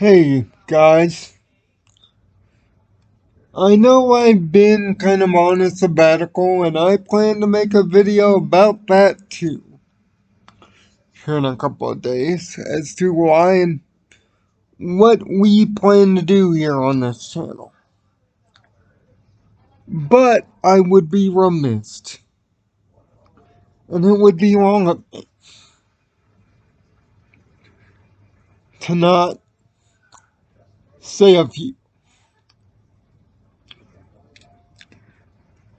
Hey guys, I know I've been kind of on a sabbatical and I plan to make a video about that too here in a couple of days as to why and what we plan to do here on this channel. But I would be remiss, and it would be wrong of me to not say a few.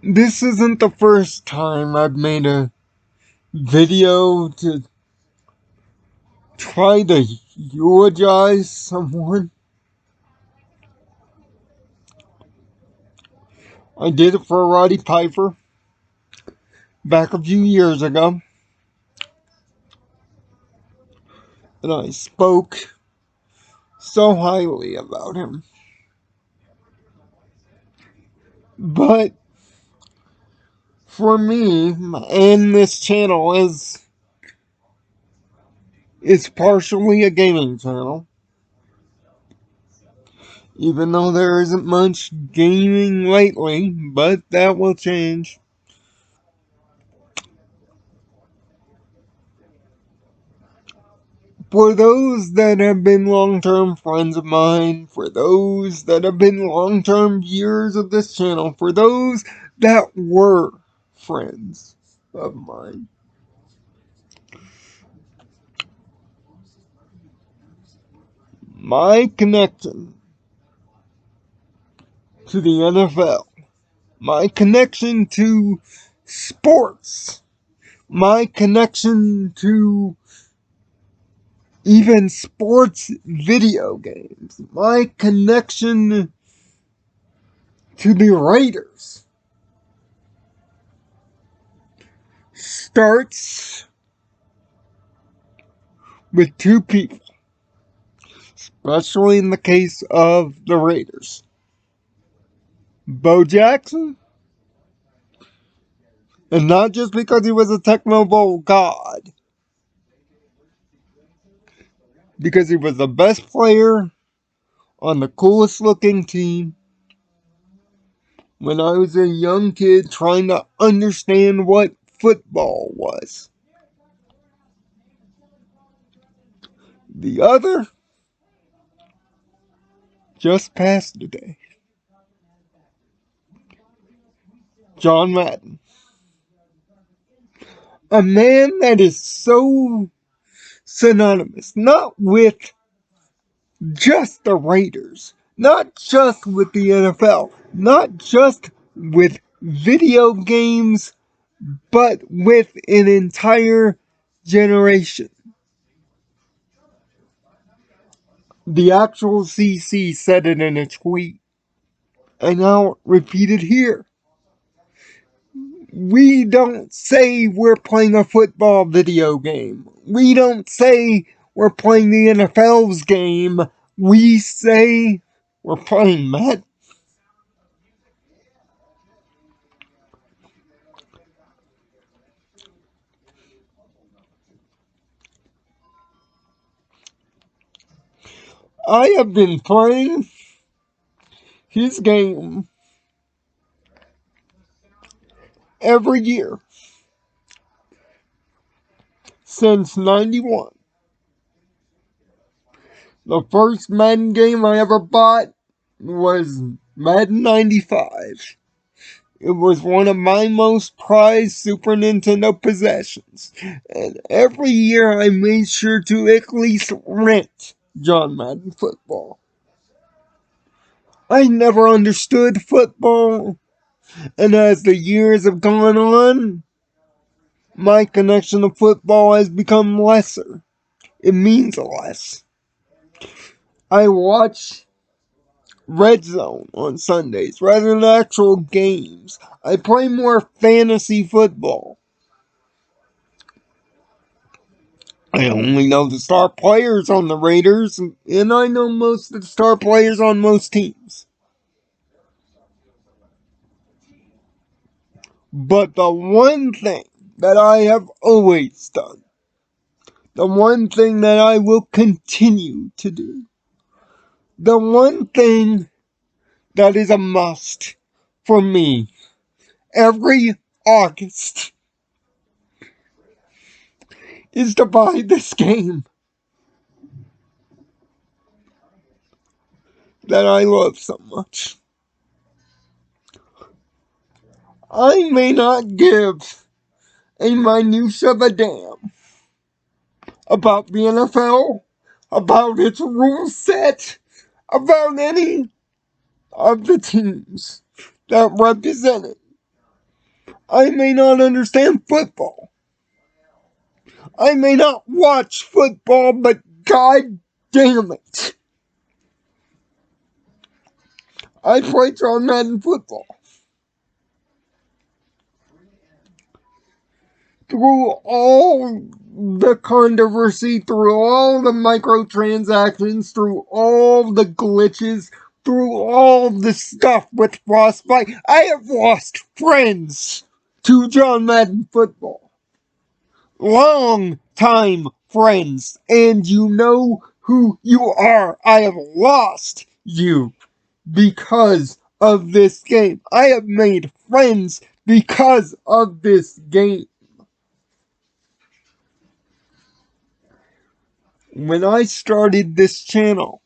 This isn't the first time I've made a video to try to eulogize someone. I did it for Roddy Piper back a few years ago, and I spoke so highly about him. But for me, and this channel is partially a gaming channel, even though there isn't much gaming lately, but that will change. For those that have been long-term friends of mine, for those that have been long-term viewers of this channel, for those that were friends of mine, my connection to the NFL, my connection to sports, my connection to even sports video games, my connection to the Raiders starts with two people, especially in the case of the Raiders. Bo Jackson, and not just because he was a Tecmo Bowl god, because he was the best player on the coolest looking team when I was a young kid trying to understand what football was. The other just passed today. John Madden. A man that is so synonymous, not with just the Raiders, not just with the NFL, not just with video games, but with an entire generation. The actual CC said it in a tweet, and I'll repeat it here. We don't say we're playing a football video game. We don't say we're playing the NFL's game. We say we're playing Madden. I have been playing his game every year since '91. The first Madden game I ever bought was Madden 95. It was one of my most prized Super Nintendo possessions. And every year I made sure to at least rent John Madden football. I never understood football, and as the years have gone on, my connection to football has become lesser. It means less. I watch Red Zone on Sundays rather than actual games. I play more fantasy football. I only know the star players on the Raiders, and I know most of the star players on most teams. But the one thing that I have always done, the one thing that I will continue to do, The one thing that is a must for me every August is to buy this game that I love so much. I may not give a minutiae of a damn about the NFL, about its rule set, about any of the teams that represent it. I may not understand football. I may not watch football, but god damn it, I play John Madden football. Through all the controversy, through all the microtransactions, through all the glitches, through all the stuff with Frostbite, I have lost friends to John Madden football. Long time friends, and you know who you are. I have lost you because of this game. I have made friends because of this game. When I started this channel,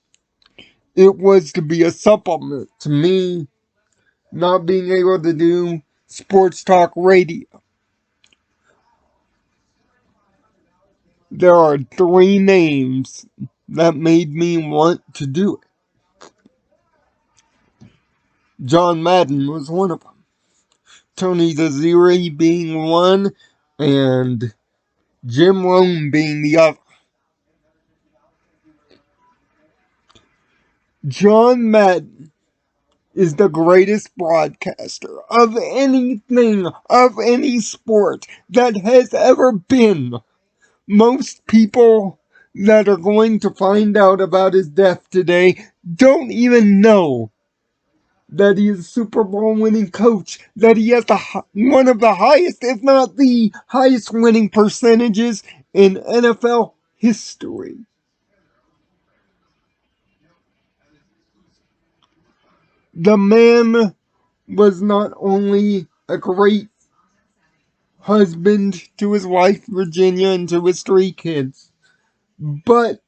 it was to be a supplement to me not being able to do sports talk radio. There are 3 names that made me want to do it. John Madden was one of them. Tony Zaziri being one, and Jim Rome being the other. John Madden is the greatest broadcaster of anything, of any sport that has ever been. Most people that are going to find out about his death today don't even know that he is a Super Bowl winning coach, that he has one of the highest, if not the highest winning percentages in NFL history. The man was not only a great husband to his wife Virginia and to his 3 kids, but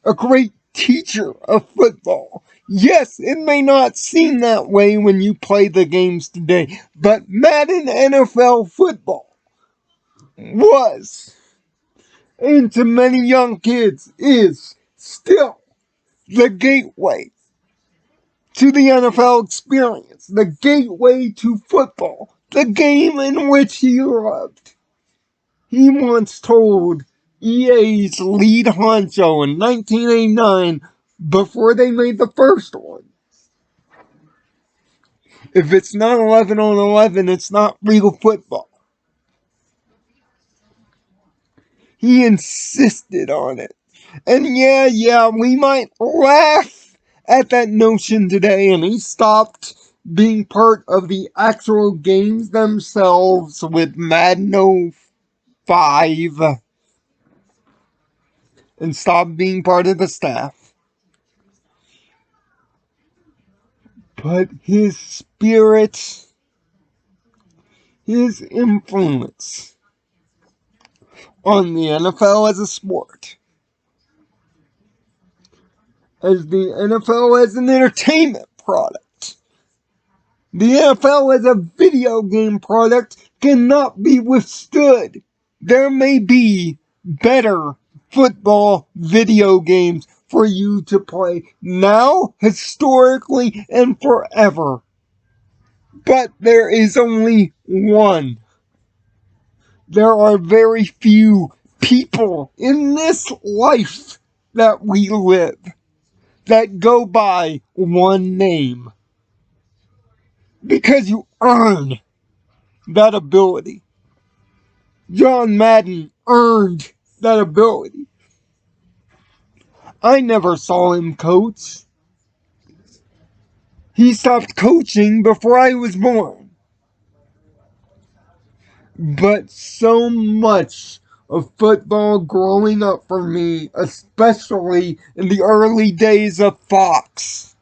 a great teacher of football. Yes, it may not seem that way when you play the games today, but Madden NFL football was, and to many young kids is, still the gateway to the NFL experience, the gateway to football, the game in which he loved. He once told EA's lead honcho in 1989, before they made the first one, if it's not 11 on 11, it's not real football. He insisted on it. And yeah, we might laugh at that notion today, and he stopped being part of the actual games themselves with Madden 05 and stopped being part of the staff. But his spirit, his influence on the NFL as a sport, as the NFL as an entertainment product, the NFL as a video game product cannot be withstood. There may be better football video games for you to play now, historically, and forever. But there is only one. There are very few people in this life that we live that go by one name. Because you earn that ability. John Madden earned that ability. I never saw him coach. He stopped coaching before I was born. But so much of football growing up for me, especially in the early days of Fox,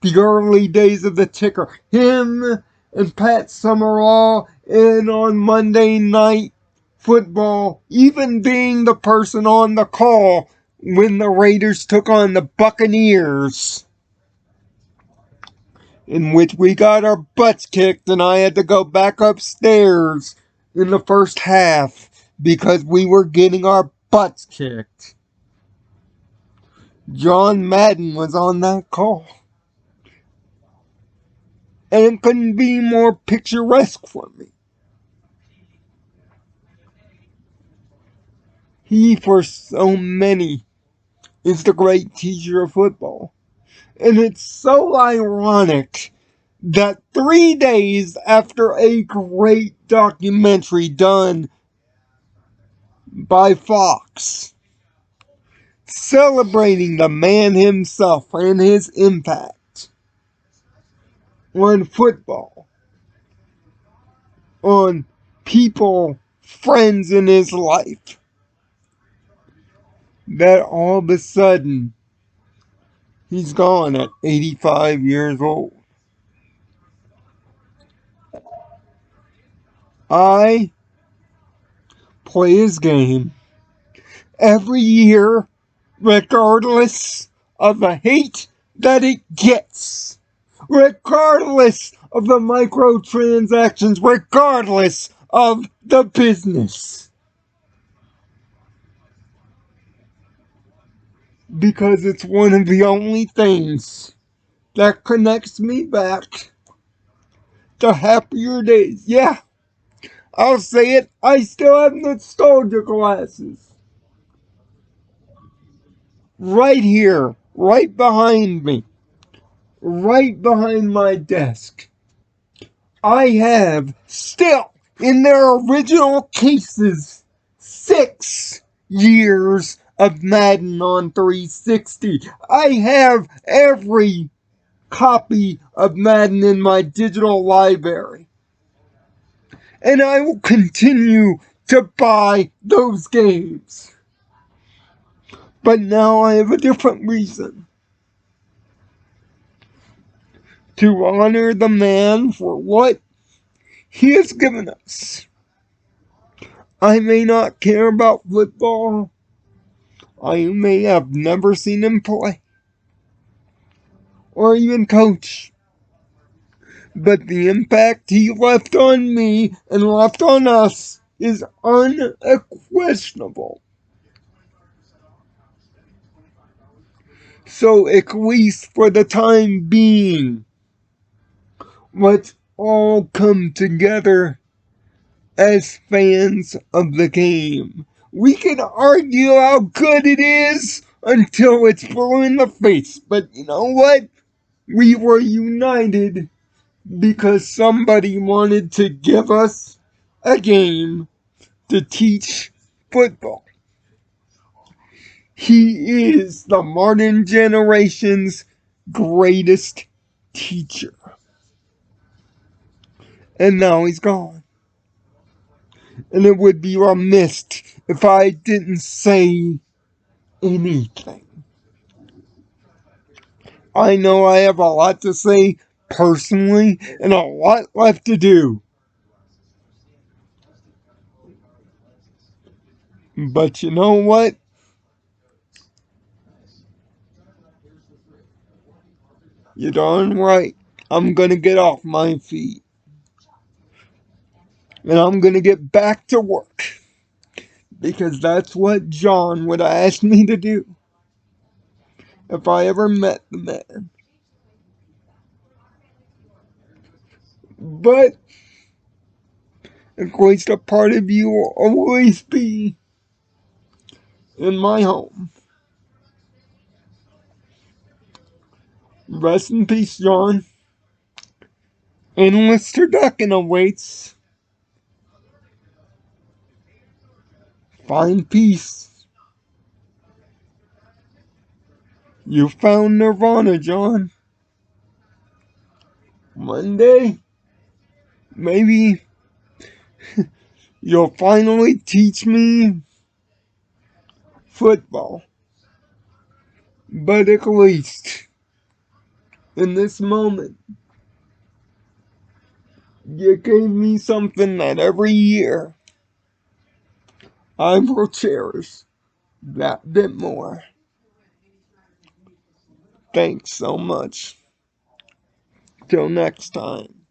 the early days of the ticker. Him and Pat Summerall in on Monday Night Football, even being the person on the call when the Raiders took on the Buccaneers, in which we got our butts kicked and I had to go back upstairs in the first half because we were getting our butts kicked. John Madden was on that call. And it couldn't be more picturesque for me. He, for so many, is the great teacher of football. And it's so ironic that 3 days after a great documentary done by Fox celebrating the man himself and his impact on football, on people, friends in his life, that all of a sudden he's gone at 85 years old. I play his game every year, regardless of the hate that it gets, regardless of the microtransactions, regardless of the business. Because it's one of the only things that connects me back to happier days. Yeah, I'll say it, I still have nostalgia glasses. Right here, right behind me, right behind my desk. I have still, in their original cases, 6 years of Madden on 360. I have every copy of Madden in my digital library. And I will continue to buy those games. But now I have a different reason. To honor the man for what he has given us. I may not care about football. I may have never seen him play. Or even coach. But the impact he left on me and left on us is unquestionable. So at least for the time being, let's all come together as fans of the game. We can argue how good it is until it's blue in the face. But you know what? We were united because somebody wanted to give us a game to teach football. He is the modern generation's greatest teacher. And now he's gone. And it would be remiss if I didn't say anything. I know I have a lot to say personally and a lot left to do. But you know what? You're darn right. I'm gonna get off my feet. And I'm gonna get back to work. Because that's what John would have asked me to do if I ever met the man. But at least a part of you will always be in my home. Rest in peace, John. And Mr. Duckin awaits. Find peace. You found Nirvana, John. One day, maybe you'll finally teach me football. But at least, in this moment, you gave me something that every year I will cherish that bit more. Thanks so much. Till next time.